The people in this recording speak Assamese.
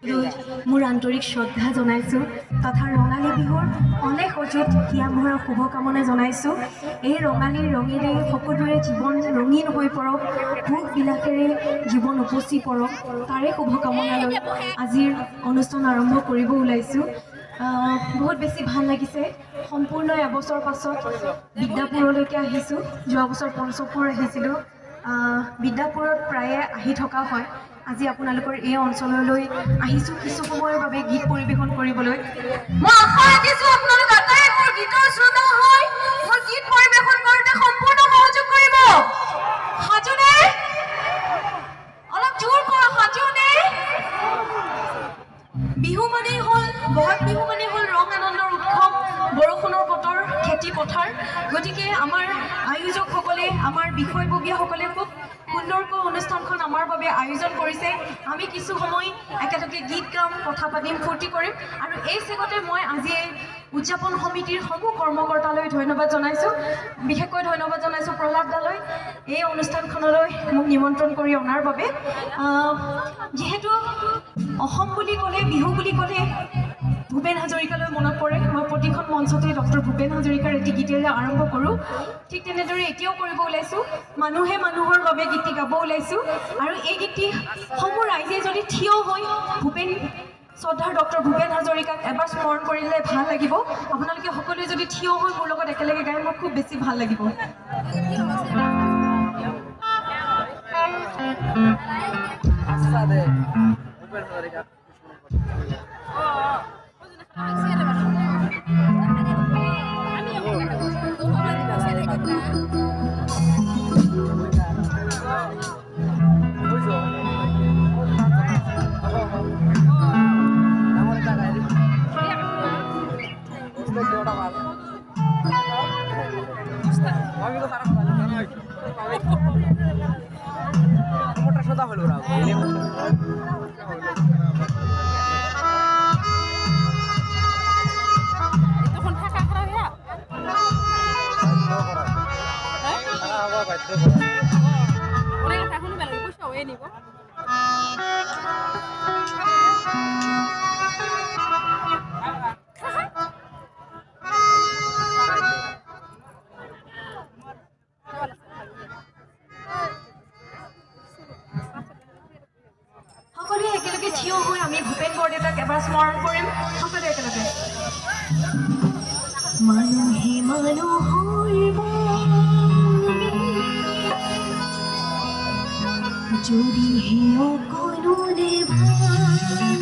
মোৰ আন্তৰিক শ্ৰদ্ধা জনাইছোঁ তথা ৰঙালী বিহুৰ অনেক অযুত হিয়াভৰা শুভকামনা জনাইছোঁ। এই ৰঙালীৰ ৰঙেৰে সকলোৰে জীৱন ৰঙীন হৈ পৰক, সুখ বিলাসেৰে জীৱন উপচি পৰক, তাৰে শুভকামনা লৈ আজিৰ অনুষ্ঠান আৰম্ভ কৰিব ওলাইছোঁ। বহুত বেছি ভাল লাগিছে। সম্পূৰ্ণ এবছৰ পাছত বিদ্যাপুৰলৈকে আহিছোঁ। যোৱা বছৰ পঞ্চপুৰ আহিছিলোঁ। বিদ্যাপুৰত প্ৰায়ে আহি থকা হয়। আজি আপোনালোকৰ এই অঞ্চললৈ আহিছোঁ কিছু সময়ৰ বাবে গীত পৰিৱেশন কৰিবলৈ। মই আশা ৰাখিছোঁ আপোনালোক আটাইয়ে মোৰ গীতৰ শ্ৰোতা হৈ মোৰ গীত পৰিৱেশন কৰোঁতে সম্পূৰ্ণ সহযোগ কৰিব। সাজুনে? অলপ জোৰ কৰা, সাজুনে? বিহু মানেই হ'ল, বহাগ বিহু মানেই হ'ল ৰং আনন্দৰ উৎসৱ, বৰষুণৰ বতৰ, খেতি পথাৰ। গতিকে আমাৰ আয়োজকসকলে, আমাৰ বিষয়ববীয়াসকলে খুব সুন্দৰকৈ অনুষ্ঠানখন আমাৰ বাবে আয়োজন কৰিছে। আমি কিছু সময় একেলগে গীত গাম, কথা পাতিম, ফূৰ্তি কৰিম। আৰু এই চেগতে মই আজি উদযাপন সমিতিৰ সমূহ কৰ্মকৰ্তালৈ ধন্যবাদ জনাইছোঁ। বিশেষকৈ ধন্যবাদ জনাইছোঁ প্ৰহ্লাদ দালৈ এই অনুষ্ঠানখনলৈ মোক নিমন্ত্ৰণ কৰি অনাৰ বাবে। যিহেতু অসম বুলি ক'লে, বিহু বুলি ক'লে ভূপেন হাজৰিকালৈ মনত পৰে। মই প্ৰতিখন মঞ্চতে ডক্টৰ ভূপেন হাজৰিকাৰ এটি গীতেৰে আৰম্ভ কৰোঁ। ঠিক তেনেদৰে এতিয়াও কৰিব ওলাইছোঁ। মানুহে মানুহৰ বাবে গীতটি গাব ওলাইছোঁ। আৰু এই গীতটি সমূহ ৰাইজে যদি থিয় হৈ শ্ৰদ্ধাৰ ডক্টৰ ভূপেন হাজৰিকাক এবাৰ স্মৰণ কৰিলে ভাল লাগিব। আপোনালোকে সকলোৱে যদি থিয় হৈ মোৰ লগত একেলগে গায় মোৰ খুব বেছি ভাল লাগিব। সকলোৱে একেলগে থিয় হৈ আমি ভূপেন বৰদেউতাক এবাৰ স্মৰণ কৰিম। সকলোৱে একেলগে। মানুহে মানুহৰ যদিহে অকণো নেভাবে